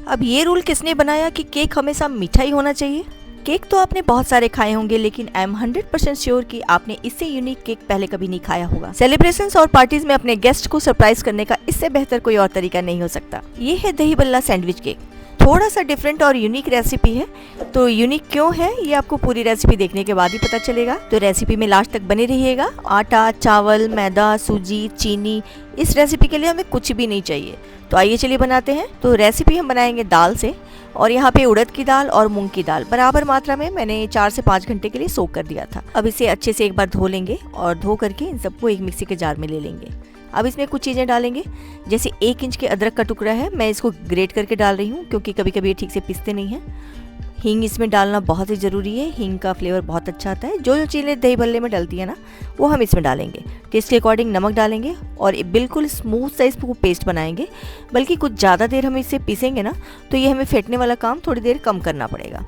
अब ये रूल किसने बनाया कि केक हमेशा मीठा ही होना चाहिए? केक तो आपने बहुत सारे खाए होंगे, लेकिन आई एम 100% श्योर कि आपने इससे यूनिक केक पहले कभी नहीं खाया होगा। सेलिब्रेशंस और पार्टीज में अपने गेस्ट को सरप्राइज करने का इससे बेहतर कोई और तरीका नहीं हो सकता। ये है दही बल्ला सैंडविच केक। थोड़ा सा डिफरेंट और यूनिक रेसिपी है। तो यूनिक क्यों है ये आपको पूरी रेसिपी देखने के बाद ही पता चलेगा, तो रेसिपी में लास्ट तक बने रहिएगा। आटा, चावल, मैदा, सूजी, चीनी, इस रेसिपी के लिए हमें कुछ भी नहीं चाहिए। तो आइए चलिए बनाते हैं। तो रेसिपी हम बनाएंगे दाल से, और यहाँ पे उड़द की दाल और मूंग की दाल बराबर मात्रा में मैंने 4 से 5 घंटे के लिए सोक कर दिया था। अब इसे अच्छे से एक बार धो लेंगे और धो करके इन सबको एक मिक्सी के जार में ले लेंगे। अब इसमें कुछ चीज़ें डालेंगे, जैसे 1 इंच के अदरक का टुकड़ा है, मैं इसको ग्रेट करके डाल रही हूँ क्योंकि कभी कभी ये ठीक से पिसते नहीं हैं। हींग इसमें डालना बहुत ही ज़रूरी है, हींग का फ्लेवर बहुत अच्छा आता है। जो चीज़ें दही भल्ले में डलती है ना, वो हम इसमें डालेंगे। टेस्ट के अकॉर्डिंग नमक डालेंगे और बिल्कुल स्मूथ सा इसको पेस्ट बनाएंगे। बल्कि कुछ ज़्यादा देर हम इसे पीसेंगे ना, तो ये हमें फेंटने वाला काम थोड़ी देर कम करना पड़ेगा।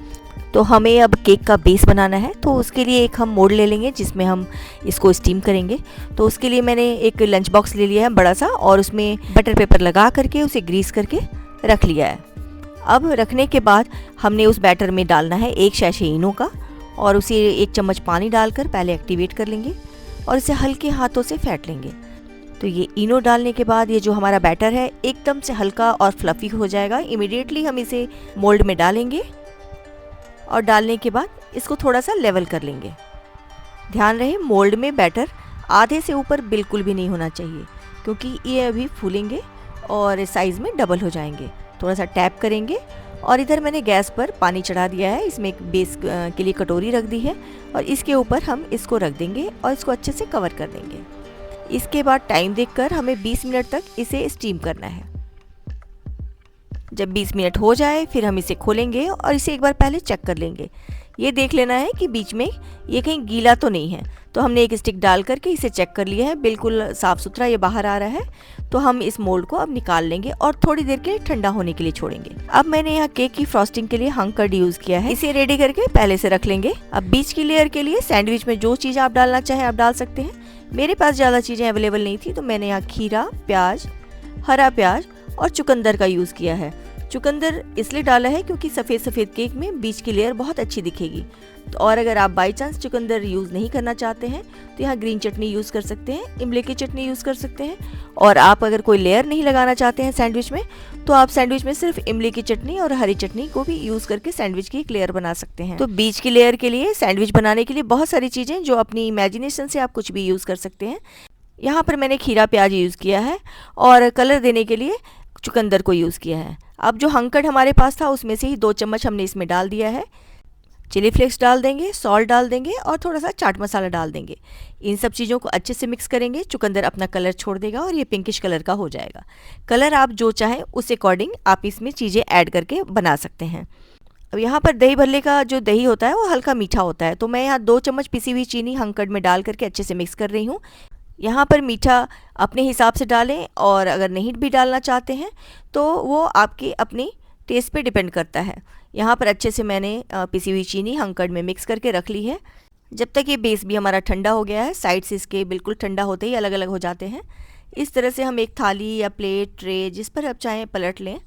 तो हमें अब केक का बेस बनाना है, तो उसके लिए एक हम मोल्ड ले लेंगे जिसमें हम इसको स्टीम करेंगे। तो उसके लिए मैंने एक लंच बॉक्स ले लिया है बड़ा सा, और उसमें बटर पेपर लगा करके उसे ग्रीस करके रख लिया है। अब रखने के बाद हमने उस बैटर में डालना है 1 सैशे इनो का, और उसे 1 चम्मच पानी डालकर पहले एक्टिवेट कर लेंगे और इसे हल्के हाथों से फेंट लेंगे। तो ये इनो डालने के बाद ये जो हमारा बैटर है एकदम से हल्का और फ्लफी हो जाएगा। इमीडिएटली हम इसे मोल्ड में डालेंगे और डालने के बाद इसको थोड़ा सा लेवल कर लेंगे। ध्यान रहे मोल्ड में बैटर आधे से ऊपर बिल्कुल भी नहीं होना चाहिए, क्योंकि ये अभी फूलेंगे और साइज़ में डबल हो जाएंगे। थोड़ा सा टैप करेंगे, और इधर मैंने गैस पर पानी चढ़ा दिया है। इसमें एक बेस के लिए कटोरी रख दी है, और इसके ऊपर हम इसको रख देंगे और इसको अच्छे से कवर कर देंगे। इसके बाद टाइम देखकर हमें 20 मिनट तक इसे स्टीम करना है। जब 20 मिनट हो जाए फिर हम इसे खोलेंगे और इसे एक बार पहले चेक कर लेंगे। ये देख लेना है कि बीच में ये कहीं गीला तो नहीं है। तो हमने एक स्टिक डाल करके इसे चेक कर लिया है, बिल्कुल साफ़ सुथरा ये बाहर आ रहा है। तो हम इस मोल्ड को अब निकाल लेंगे और थोड़ी देर के लिए ठंडा होने के लिए छोड़ेंगे। अब मैंने यहाँ केक की फ्रॉस्टिंग के लिए हंग कर्ड यूज़ किया है, इसे रेडी करके पहले से रख लेंगे। अब बीच की लेयर के लिए सैंडविच में जो चीज़ आप डालना चाहें आप डाल सकते हैं। मेरे पास ज़्यादा चीज़ें अवेलेबल नहीं थी, तो मैंने यहाँ खीरा, प्याज, हरा प्याज और चुकंदर का यूज़ किया है। चुकंदर इसलिए डाला है क्योंकि सफ़ेद सफ़ेद केक में बीच की लेयर बहुत अच्छी दिखेगी। तो और अगर आप बाई चांस चुकंदर यूज़ नहीं करना चाहते हैं तो यहाँ ग्रीन चटनी यूज़ कर सकते हैं, इमली की चटनी यूज़ कर सकते हैं। और आप अगर कोई लेयर नहीं लगाना चाहते हैं सैंडविच में, तो आप सैंडविच में सिर्फ इमली की चटनी और हरी चटनी को भी यूज़ करके सैंडविच की एक लेयर बना सकते हैं। तो बीच की लेयर के लिए सैंडविच बनाने के लिए बहुत सारी चीज़ें जो अपनी इमेजिनेशन से आप कुछ भी यूज़ कर सकते हैं। यहाँ पर मैंने खीरा प्याज यूज़ किया है और कलर देने के लिए चुकंदर को यूज़ किया है। अब जो हंकड़ हमारे पास था उसमें से ही 2 चम्मच हमने इसमें डाल दिया है। चिली फ्लेक्स डाल देंगे, सॉल्ट डाल देंगे और थोड़ा सा चाट मसाला डाल देंगे। इन सब चीज़ों को अच्छे से मिक्स करेंगे। चुकंदर अपना कलर छोड़ देगा और ये पिंकिश कलर का हो जाएगा। कलर आप जो चाहें उस अकॉर्डिंग आप इसमें चीज़ें ऐड करके बना सकते हैं। अब यहाँ पर दही भल्ले का जो दही होता है वो हल्का मीठा होता है, तो मैं यहाँ 2 चम्मच पिसी हुई चीनी हंकड़ में डाल करके अच्छे से मिक्स कर रही हूँ। यहाँ पर मीठा अपने हिसाब से डालें, और अगर नहीं भी डालना चाहते हैं तो वो आपके अपने टेस्ट पे डिपेंड करता है। यहाँ पर अच्छे से मैंने पिसी हुई चीनी हंकड़ में मिक्स करके रख ली है। जब तक ये बेस भी हमारा ठंडा हो गया है, साइड से इसके बिल्कुल ठंडा होते ही अलग अलग हो जाते हैं। इस तरह से हम एक थाली या प्लेट, ट्रे, जिस पर आप चाहें पलट लें।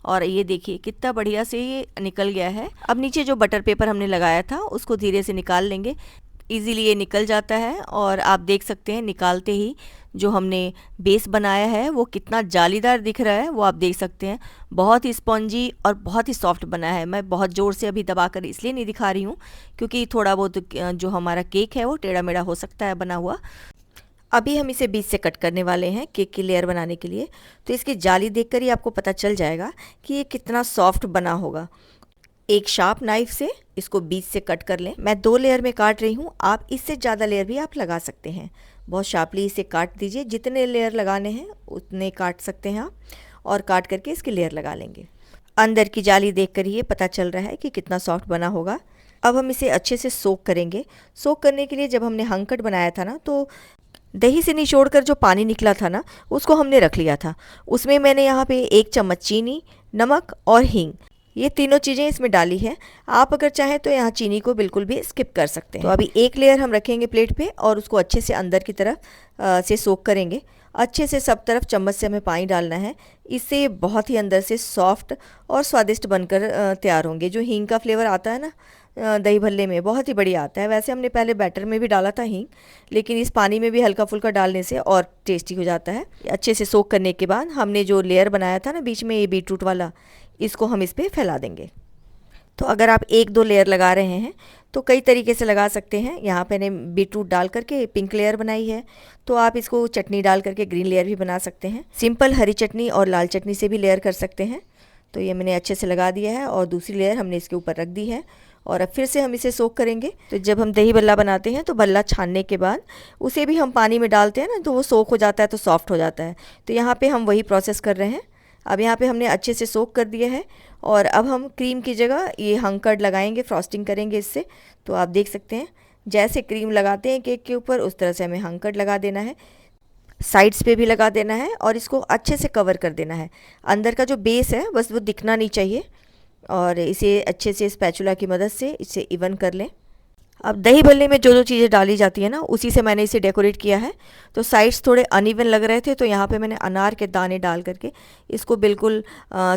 और ये देखिए कितना बढ़िया से ये निकल गया है। अब नीचे जो बटर पेपर हमने लगाया था उसको धीरे से निकाल लेंगे। इजीली ये निकल जाता है, और आप देख सकते हैं निकालते ही जो हमने बेस बनाया है वो कितना जालीदार दिख रहा है, वो आप देख सकते हैं। बहुत ही स्पॉन्जी और बहुत ही सॉफ्ट बना है। मैं बहुत ज़ोर से अभी दबाकर इसलिए नहीं दिखा रही हूँ क्योंकि थोड़ा बहुत जो हमारा केक है वो टेढ़ा मेढ़ा हो सकता है बना हुआ। अभी हम इसे बीच से कट करने वाले हैं केक की लेयर बनाने के लिए। तो इसकी जाली देखकर ही आपको पता चल जाएगा कि ये कितना सॉफ्ट बना होगा। एक शार्प नाइफ से इसको बीच से कट कर लें। मैं 2 लेयर में काट रही हूँ, आप इससे ज़्यादा लेयर भी आप लगा सकते हैं। बहुत शार्पली इसे काट दीजिए, जितने लेयर लगाने हैं उतने काट सकते हैं आप, और काट करके इसकी लेयर लगा लेंगे। अंदर की जाली देखकर ये पता चल रहा है कि कितना सॉफ्ट बना होगा। अब हम इसे अच्छे से सोक करेंगे। सोक करने के लिए जब हमने हंकट बनाया था ना, तो दही से निचोड़कर जो पानी निकला था ना उसको हमने रख लिया था। उसमें मैंने यहाँ पे 1 चम्मच चीनी, नमक और हींग, ये तीनों चीज़ें इसमें डाली है। आप अगर चाहें तो यहाँ चीनी को बिल्कुल भी स्किप कर सकते हैं। तो अभी एक लेयर हम रखेंगे प्लेट पे और उसको अच्छे से अंदर की तरफ से सोक करेंगे। अच्छे से सब तरफ चम्मच से हमें पानी डालना है। इससे बहुत ही अंदर से सॉफ्ट और स्वादिष्ट बनकर तैयार होंगे। जो हींग का फ्लेवर आता है ना दही भल्ले में, बहुत ही बढ़िया आता है। वैसे हमने पहले बैटर में भी डाला था हींग, लेकिन इस पानी में भी हल्का फुल्का डालने से और टेस्टी हो जाता है। अच्छे से सोक करने के बाद हमने जो लेयर बनाया था ना बीच में, ये बीटरूट वाला, इसको हम इस पर फैला देंगे। तो अगर आप 1-2 लेयर लगा रहे हैं तो कई तरीके से लगा सकते हैं। यहाँ पे मैंने बीटरूट डाल करके पिंक लेयर बनाई है, तो आप इसको चटनी डाल करके ग्रीन लेयर भी बना सकते हैं। सिंपल हरी चटनी और लाल चटनी से भी लेयर कर सकते हैं। तो ये मैंने अच्छे से लगा दिया है और दूसरी लेयर हमने इसके ऊपर रख दी है और अब फिर से हम इसे सोक करेंगे। तो जब हम दही बल्ला बनाते हैं तो बल्ला छानने के बाद उसे भी हम पानी में डालते हैं ना, तो वो सोक हो जाता है, तो सॉफ्ट हो जाता है। तो यहाँ पे हम वही प्रोसेस कर रहे हैं। अब यहाँ पे हमने अच्छे से सोक कर दिया है और अब हम क्रीम की जगह ये हंकर्ड लगाएंगे, फ्रॉस्टिंग करेंगे इससे। तो आप देख सकते हैं जैसे क्रीम लगाते हैं केक के ऊपर, उस तरह से हमें हंकर्ड लगा देना है। साइड्स पे भी लगा देना है और इसको अच्छे से कवर कर देना है। अंदर का जो बेस है बस वो दिखना नहीं चाहिए और इसे अच्छे से स्पैचुला की मदद से इसे इवन कर लें। अब दही भल्ले में जो जो चीज़ें डाली जाती है ना, उसी से मैंने इसे डेकोरेट किया है। तो साइड्स थोड़े अनइवन लग रहे थे, तो यहाँ पे मैंने अनार के दाने डाल करके इसको बिल्कुल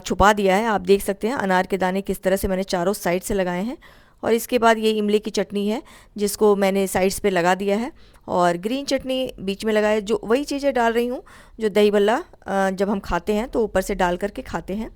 छुपा दिया है। आप देख सकते हैं अनार के दाने किस तरह से मैंने चारों साइड से लगाए हैं। और इसके बाद ये इमली की चटनी है जिसको मैंने साइड्स पे लगा दिया है और ग्रीन चटनी बीच में लगाया। जो वही चीज़ें डाल रही हूँ जो दही भल्ला जब हम खाते हैं तो ऊपर से डाल करके खाते हैं।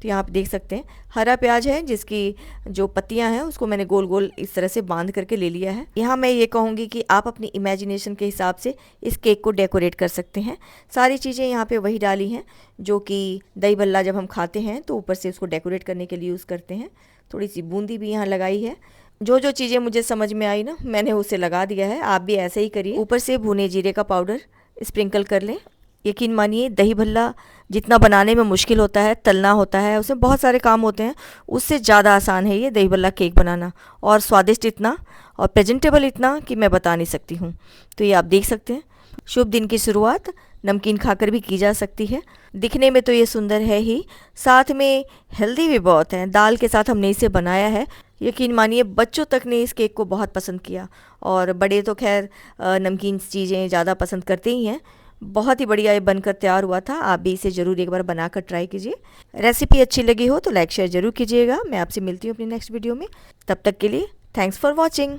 तो यहाँ आप देख सकते हैं हरा प्याज है जिसकी जो पत्तियां हैं उसको मैंने गोल गोल इस तरह से बांध करके ले लिया है। यहाँ मैं ये कहूँगी कि आप अपनी इमेजिनेशन के हिसाब से इस केक को डेकोरेट कर सकते हैं। सारी चीज़ें यहाँ पे वही डाली हैं जो कि दही भल्ला जब हम खाते हैं तो ऊपर से उसको डेकोरेट करने के लिए यूज़ करते हैं। थोड़ी सी बूंदी भी यहाँ लगाई है। जो जो चीज़ें मुझे समझ में आई ना, मैंने उसे लगा दिया है। आप भी ऐसे ही करिए। ऊपर से भुने जीरे का पाउडर स्प्रिंकल कर लें। यकीन मानिए दही भल्ला जितना बनाने में मुश्किल होता है, तलना होता है, उसमें बहुत सारे काम होते हैं, उससे ज़्यादा आसान है ये दही भल्ला केक बनाना। और स्वादिष्ट इतना और प्रेजेंटेबल इतना कि मैं बता नहीं सकती हूँ। तो ये आप देख सकते हैं। शुभ दिन की शुरुआत नमकीन खाकर भी की जा सकती है। दिखने में तो ये सुंदर है ही, साथ में हेल्दी भी बहुत है। दाल के साथ हमने इसे बनाया है। यकीन मानिए बच्चों तक ने इस केक को बहुत पसंद किया और बड़े तो खैर नमकीन चीज़ें ज़्यादा पसंद करते ही हैं। बहुत ही बढ़िया ये बनकर तैयार हुआ था। आप भी इसे ज़रूर एक बार बनाकर ट्राई कीजिए। रेसिपी अच्छी लगी हो तो लाइक शेयर ज़रूर कीजिएगा। मैं आपसे मिलती हूँ अपनी नेक्स्ट वीडियो में। तब तक के लिए थैंक्स फॉर वॉचिंग।